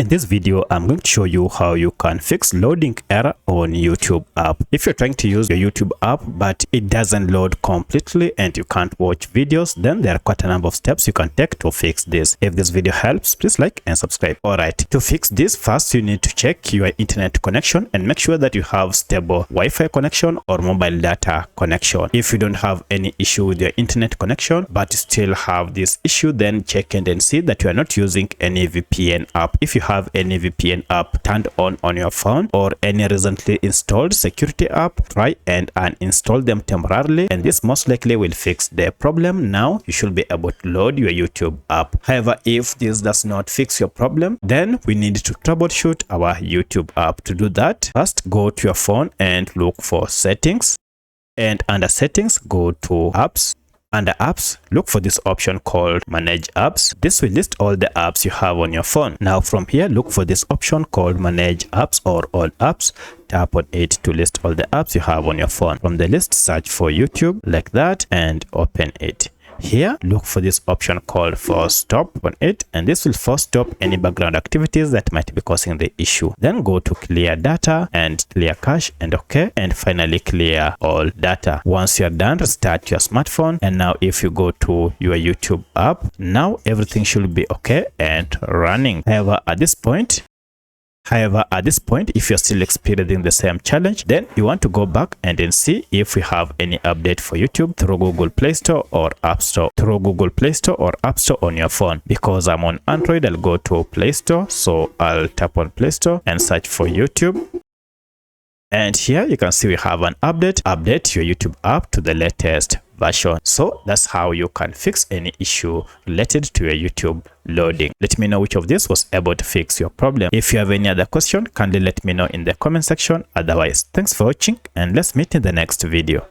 In this video, I'm going to show you how you can fix loading error on YouTube app. If you're trying to use your YouTube app, but it doesn't load completely and you can't watch videos, then there are quite a number of steps you can take to fix this. If this video helps, please like and subscribe. Alright, to fix this, first you need to check your internet connection and make sure that you have stable Wi-Fi connection or mobile data connection. If you don't have any issue with your internet connection, but you still have this issue, then check and then see that you are not using any VPN app. If you have any VPN app turned on your phone or any recently installed security app, try and uninstall them temporarily, and this most likely will fix the problem. Now you should be able to load your YouTube app. However, if this does not fix your problem, then we need to troubleshoot our YouTube app. To do that, first go to your phone and look for settings, and under settings go to apps. Under apps, look for this option called manage apps. This will list all the apps you have on your phone. Now from here, look for this option called manage apps or all apps. Tap on it to list all the apps you have on your phone. From the list, search for YouTube like that and open it. Here, look for this option called force stop on it, and this will force stop any background activities that might be causing the issue. Then go to clear data and clear cache and okay, and finally clear all data. Once you're done, restart your smartphone, and now if you go to your YouTube app, now everything should be okay and running. However, at this point, if you're still experiencing the same challenge, then you want to go back and then see if we have any update for YouTube through Google Play Store or App Store. Through Google Play Store or App Store on your phone. Because I'm on Android, I'll go to Play Store. So I'll tap on Play Store and search for YouTube. And here you can see we have an update. Update your YouTube app to the latest version. So that's how you can fix any issue related to your YouTube loading. Let me know which of this was able to fix your problem. If you have any other question, kindly let me know in the comment section. Otherwise, thanks for watching and let's meet in the next video.